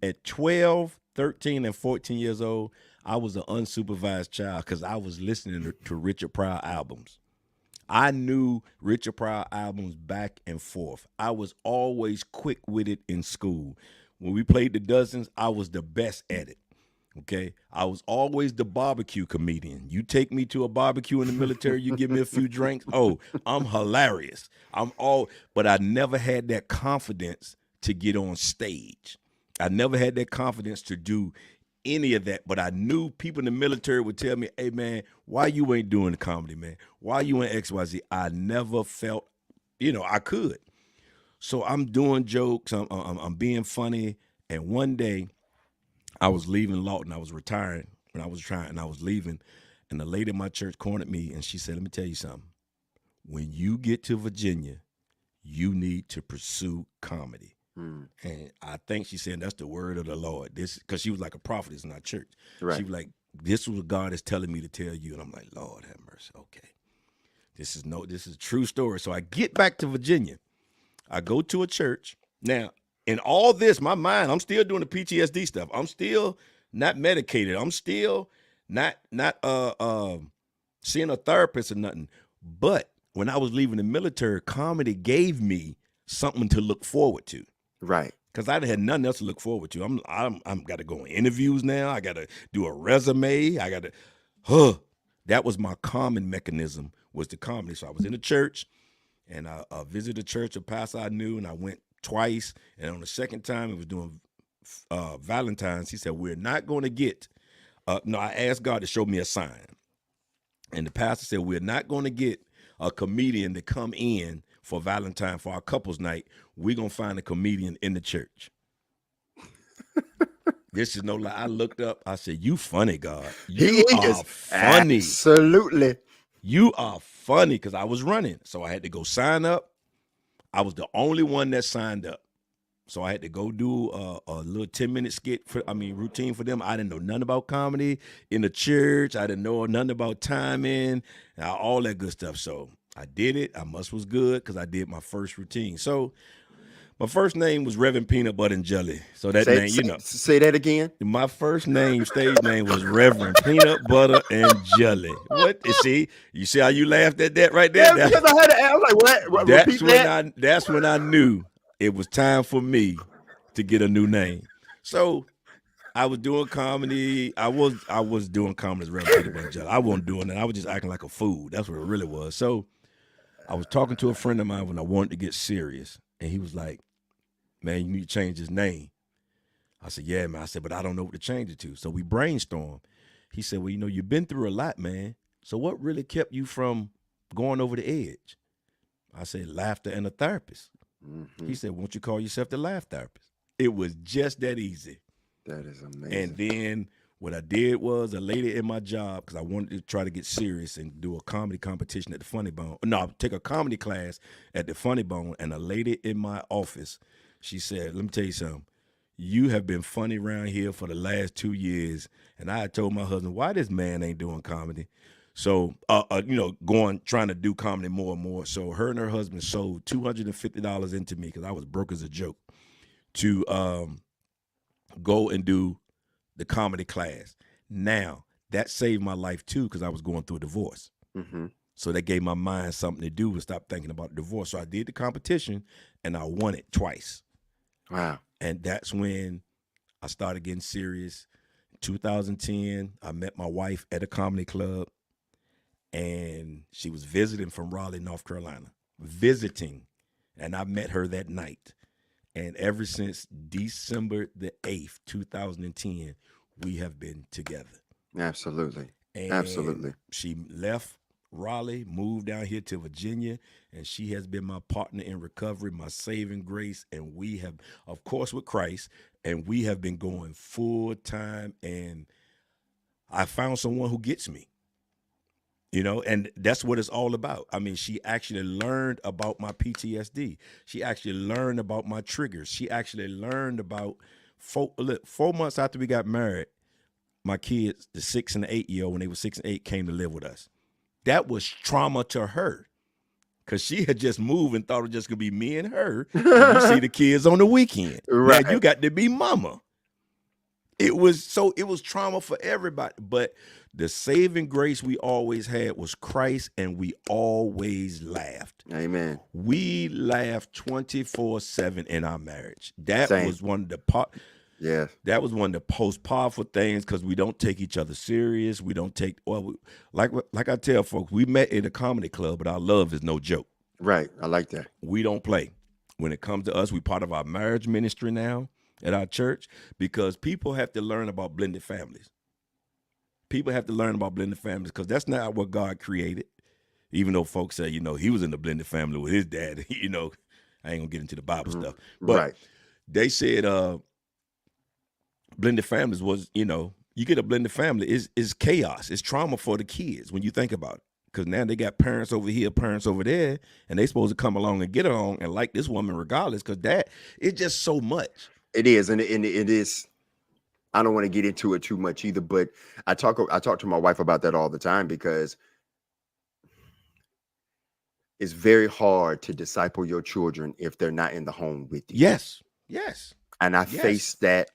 At 12, 13, and 14 years old, I was an unsupervised child because I was listening to Richard Pryor albums. I knew Richard Pryor albums back and forth. I was always quick with it in school. When we played the dozens, I was the best at it. Okay, I was always the barbecue comedian. You take me to a barbecue in the military, you give me a few drinks. Oh, I'm hilarious. But I never had that confidence to get on stage. I never had that confidence to do any of that. But I knew people in the military would tell me, "Hey man, why you ain't doing the comedy, man? Why you ain't XYZ?" I never felt, I could. So I'm doing jokes. I'm being funny. And one day, I was leaving Lawton. I was retiring when I was leaving. And the lady in my church cornered me and she said, "Let me tell you something. When you get to Virginia, you need to pursue comedy." And I think she said, "That's the word of the Lord." This, because she was like a prophetess in our church. Right. She was like, "This was what God is telling me to tell you." And I'm like, "Lord have mercy. Okay. This is a true story." So I get back to Virginia. I go to a church. Now, in all this, my mind, I'm still doing the PTSD stuff. I'm still not medicated. I'm still not seeing a therapist or nothing. But when I was leaving the military, comedy gave me something to look forward to. Right. Because I had nothing else to look forward to. I'm got to go on interviews now. I got to do a resume. I got to, that was my calming mechanism, was the comedy. So I was in the church, and I visited a church, a pastor I knew, and I went twice. And on the second time, it was doing Valentine's. He said, "We're not going to get," I asked God to show me a sign. And the pastor said, "We're not going to get a comedian to come in for Valentine, for our couples night. We're going to find a comedian in the church." This is no lie. I looked up. I said, "You funny, God. You are funny. Absolutely. You are funny," because I was running. So I had to go sign up. I was the only one that signed up. So I had to go do a little 10-minute routine for them. I didn't know nothing about comedy in the church. I didn't know nothing about timing and all that good stuff. So I did it. I was good because I did my first routine. So my first name was Reverend Peanut Butter and Jelly. So that name, Say that again. My first name, stage name, was Reverend Peanut Butter and Jelly. What? You see how you laughed at that right there? Yeah, because I had to. I was like, "What?" That's when I knew it was time for me to get a new name. So I was doing comedy. I was doing comedy as Reverend Peanut Butter and Jelly. I wasn't doing it. I was just acting like a fool. That's what it really was. So I was talking to a friend of mine when I wanted to get serious, and he was like, "Man, you need to change his name." I said, "Yeah, man." I said, "But I don't know what to change it to." So we brainstormed. He said, "Well, you've been through a lot, man. So what really kept you from going over the edge?" I said, "Laughter and a therapist." Mm-hmm. He said, won't you call yourself the laugh therapist? It was just that easy. That is amazing. And then what I did was a lady in my job, because I wanted to try to get serious and do a comedy competition at the Funny Bone. No, take a comedy class at the Funny Bone. And a lady in my office, she said, let me tell you something. You have been funny around here for the last 2 years. And I had told my husband, why this man ain't doing comedy? So, trying to do comedy more and more. So her and her husband sold $250 into me, because I was broke as a joke, to go and do the comedy class. Now, that saved my life too, because I was going through a divorce. Mm-hmm. So that gave my mind something to do and stop thinking about divorce. So I did the competition and I won it twice. Wow. And that's when I started getting serious. In 2010, I met my wife at a comedy club, and she was visiting from Raleigh, North Carolina. Visiting. And I met her that night. And ever since December the 8th, 2010, we have been together. Absolutely. And absolutely. She left Raleigh, moved down here to Virginia, and she has been my partner in recovery, my saving grace. And we have, of course, with Christ, and we have been going full time. And I found someone who gets me. And that's what it's all about. I mean, she actually learned about my PTSD. She actually learned about my triggers. She actually learned about 4 months after we got married, my kids, the 6 and the 8-year-old, when they were 6 and 8, came to live with us. That was trauma to her, because she had just moved and thought it was just going to be me and her. And you see the kids on the weekend. Right. Now you got to be mama. It was trauma for everybody. But the saving grace we always had was Christ, and we always laughed. Amen. We laughed 24/7 in our marriage. That Same. was one of the Yeah. That was one of the most powerful things, because we don't take each other serious. We don't take like I tell folks, we met in a comedy club, but our love is no joke. Right. I like that. We don't play. When it comes to us, we part of our marriage ministry now at our church, because people have to learn about blended families. People have to learn about blended families, because that's not what God created. Even though folks say, he was in the blended family with his dad, I ain't gonna get into the Bible stuff. But right. They said blended families was, you get a blended family, is chaos. It's trauma for the kids when you think about it. Because now they got parents over here, parents over there, and they supposed to come along and get along and like this woman regardless, because it's just so much. It is, and it is. I don't want to get into it too much either, but I talk to my wife about that all the time, because it's very hard to disciple your children if they're not in the home with you. Yes. And I face that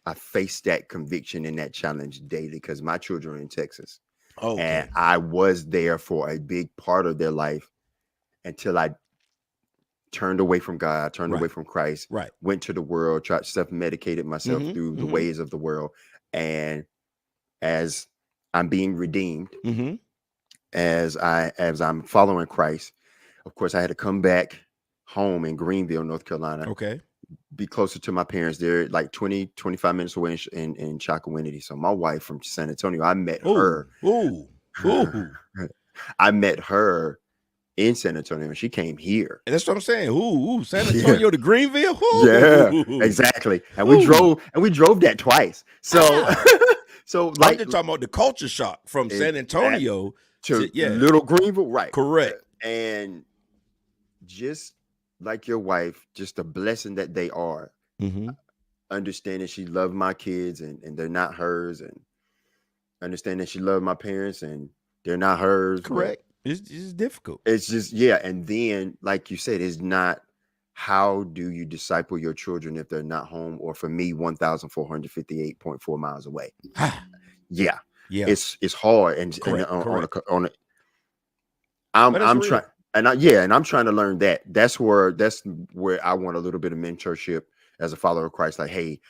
conviction and that challenge daily, because my children are in Texas. Okay. And I was there for a big part of their life until I turned away from God, turned away from Christ, went to the world, tried self-medicated myself through the ways of the world. And as I'm being redeemed, as I'm following Christ, of course, I had to come back home in Greenville, North Carolina. Okay. Be closer to my parents. They're like 20-25 minutes away in Chocowinity. So my wife from San Antonio, I met her. I met her in San Antonio, and she came here. And that's what I'm saying. San Antonio to Greenville. Exactly. And we drove that twice. So so like, I'm just talking about the culture shock from San Antonio to Little Greenville, right? Correct. And just like your wife, just a blessing that they are. Understanding she loved my kids and they're not hers, and understanding she loved my parents and they're not hers. Correct. It's difficult. It's just, and then, like you said, it's not, how do you disciple your children if they're not home? Or for me, 1,458.4 miles away. Yeah. It's hard. And I'm trying. And I'm trying to learn that. That's where I want a little bit of mentorship as a follower of Christ. Like, hey,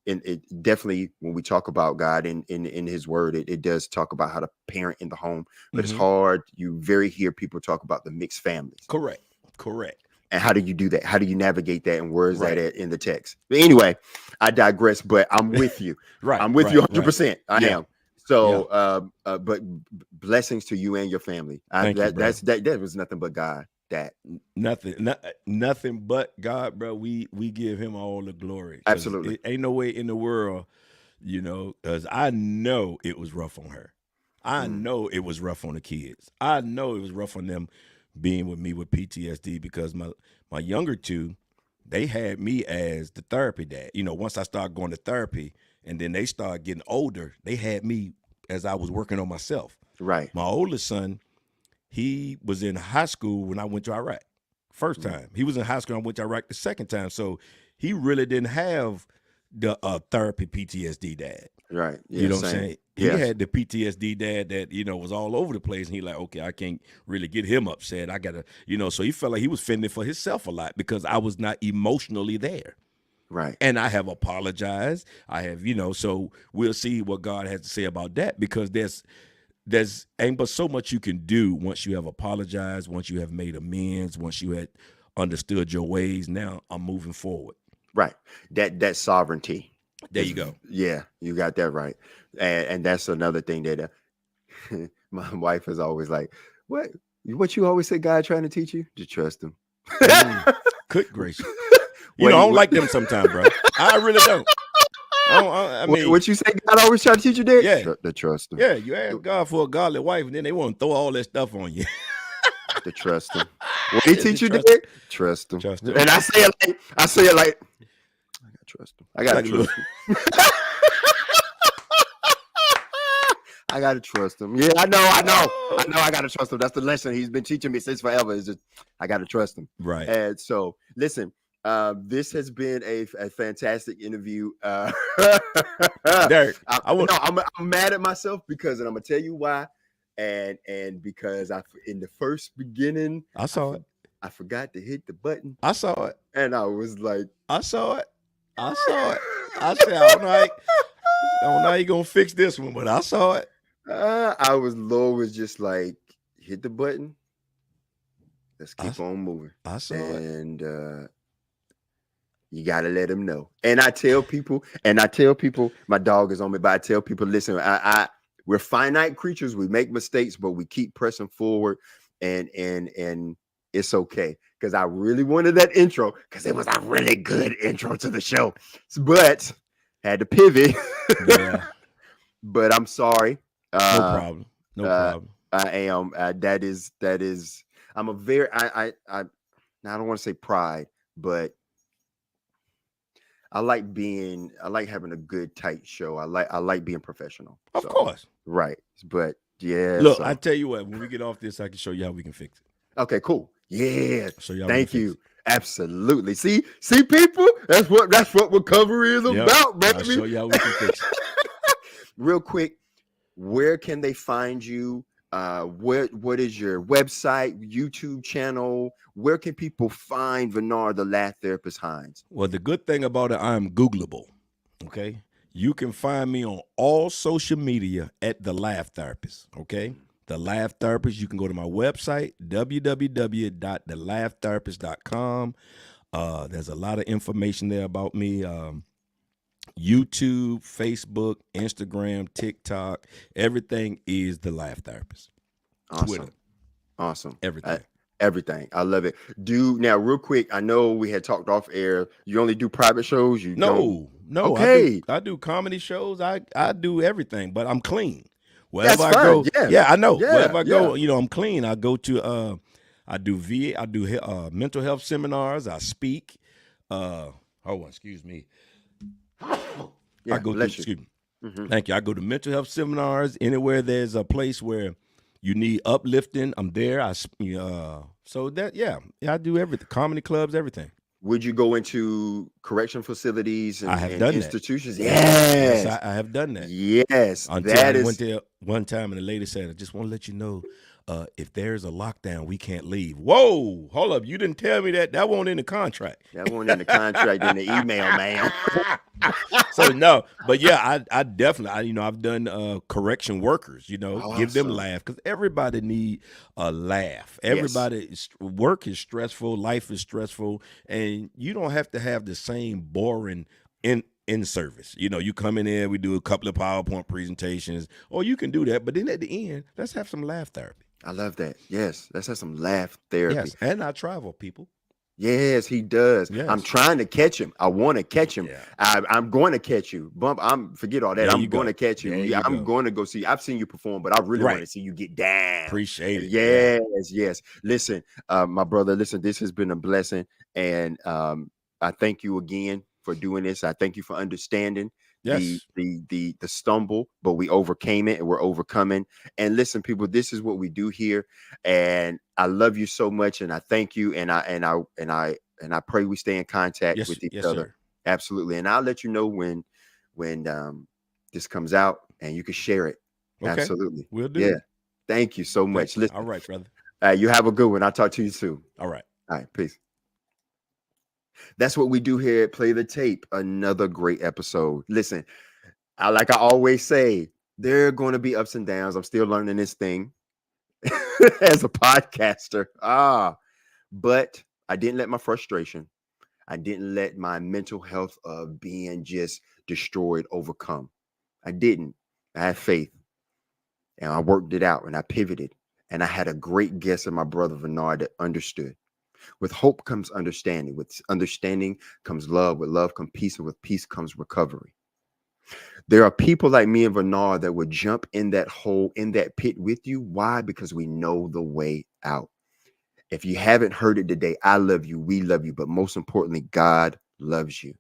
and it definitely, when we talk about God in his word, it does talk about how to parent in the home, but it's hard. You very hear people talk about the mixed families. Correct. And how do you do that? How do you navigate that? And where is that at in the text? But anyway, I digress, but I'm with you. I'm with you 100%. I am. So, but blessings to you and your family. That was nothing but God. that? Nothing but God, bro. We give him all the glory. Absolutely. It ain't no way in the world, because I know it was rough on her. I know it was rough on the kids. I know it was rough on them being with me with PTSD, because my younger two, they had me as the therapy dad. Once I started going to therapy and then they started getting older, they had me as I was working on myself. Right. My oldest son, he was in high school when I went to Iraq. First time. He was in high school and I went to Iraq the second time. So he really didn't have the therapy PTSD dad. Right. Yeah, you know what I'm saying? He had the PTSD dad that, was all over the place. And he like, okay, I can't really get him upset. I got to, so he felt like he was fending for himself a lot because I was not emotionally there. Right. And I have apologized. I have, so we'll see what God has to say about that, because there's ain't but so much you can do once you have apologized, once you have made amends, once you had understood your ways. Now I'm moving forward. Right. That sovereignty. There you go. Yeah, you got that right. And that's another thing that my wife is always like, what you always say God trying to teach you? To trust him. Good gracious. I don't like them sometimes, bro. I really don't. I mean, what you say God always try to teach you, Dad? Yeah. To trust him. Yeah, you ask God for a godly wife, and then they want to throw all that stuff on you. To trust him. What he teach you, Dad? Trust him. Trust him. And I say it like, I gotta trust him. I gotta trust him. I gotta trust him. Yeah, I know. I gotta trust him. That's the lesson he's been teaching me since forever. Is just I gotta trust him. Right. And so, listen. This has been a fantastic interview. Derek, I'm mad at myself because, and I'm gonna tell you why. And because in the first beginning, I saw it. I forgot to hit the button. I saw it, and I was like, I saw it. I said, I don't know how you gonna fix this one, but I saw it. Lord was just like, hit the button. Let's keep on moving. I saw it. And you gotta let him know. And I tell people, my dog is on me, but I tell people, listen, we're finite creatures. We make mistakes, but we keep pressing forward, and it's okay. Because I really wanted that intro, because it was a really good intro to the show, but had to pivot. Yeah. But I'm sorry. No problem. No problem. I am. That is. I'm a very. I don't want to say pride, but I like having a good tight show. I like being professional. Of course. Right. But yeah. Look, I tell you what, when we get off this, I can show you how we can fix it. Okay, cool. Yeah. Thank you. Absolutely. See, people? That's what recovery is about, baby. I'll show you how we can fix it. Real quick, where can they find you? What is your website, YouTube channel? Where can people find Vernard, the Laugh Therapist Hines? Well, the good thing about it, I'm Googleable. Okay, you can find me on all social media at the Laugh Therapist. Okay, the Laugh Therapist. You can go to my website, www.thelaughtherapist.com. There's a lot of information there about me. YouTube, Facebook, Instagram, TikTok, everything is the Laugh Therapist. Awesome. Twitter. Awesome. Everything. Everything. I love it. Now, real quick, I know we had talked off air. You only do private shows? No. Okay. I do comedy shows. I do everything, but I'm clean. Wherever That's I fine. go, Yeah, I know. Yeah, wherever I go, I'm clean. I go to I do VA, I do mental health seminars. I speak. Excuse me. Yeah, I go to, excuse me. Mm-hmm. Thank you. I go to mental health seminars. Anywhere there's a place where you need uplifting, I'm there. I do everything. Comedy clubs, everything. Would you go into correction facilities and institutions? That. Yes, I have done that. Yes, until I went there one time and the lady said, "I just want to let you know, if there's a lockdown, we can't leave." Whoa, hold up! You didn't tell me that. That wasn't in the contract. That wasn't in the contract in the email, man. So no, but yeah, I definitely, I've done correction workers, awesome. Give them laugh, because everybody need a laugh. Everybody, work is stressful, life is stressful, and you don't have to have the same boring in service. You come in there, we do a couple of PowerPoint presentations, or you can do that, but then at the end, let's have some laugh therapy. I love that. Yes, let's have some laugh therapy. Yes, and I travel, people. Yes, he does. Yes. I'm trying to catch him. I want to catch him. Yeah. I'm going to catch you. Bump. Forget all that. There I'm going to catch you. I'm going to go see. I've seen you perform, but I really want to see you get down. Appreciate it. Yes, yes. Listen, my brother. Listen, this has been a blessing, and I thank you again for doing this. I thank you for understanding the stumble, but we overcame it, and we're overcoming. And listen, people, this is what we do here, and I love you so much, and I thank you, and I pray we stay in contact with each other. Sir. Absolutely, and I'll let you know when this comes out, and you can share it. Okay. Absolutely, we'll do. Yeah, thank you so much. Listen, all right, brother. You have a good one. I'll talk to you soon. All right. All right. Peace. That's what we do here at Play the Tape. Another great episode. Listen, like I always say, there are going to be ups and downs. I'm still learning this thing as a podcaster. But I didn't let my frustration, I didn't let my mental health of being just destroyed overcome. I didn't. I had faith, and I worked it out, and I pivoted, and I had a great guest in my brother Vernard that understood. With hope comes understanding. With understanding comes love. With love comes peace. And with peace comes recovery. There are people like me and Vernard that would jump in that hole, in that pit with you. Why? Because we know the way out. If you haven't heard it today, I love you. We love you. But most importantly, God loves you.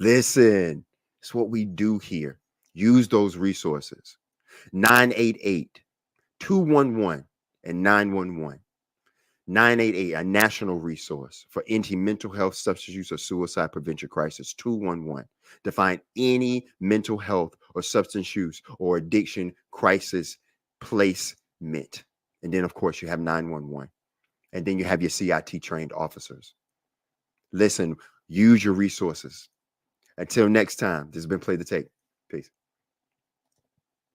Listen, it's what we do here. Use those resources. 988-211 and 911. 988, a national resource for ending mental health, substance use, or suicide prevention crisis. 211 to find any mental health or substance use or addiction crisis placement. And then, of course, you have 911. And then you have your CIT trained officers. Listen, use your resources. Until next time, this has been Play the Tape. Peace.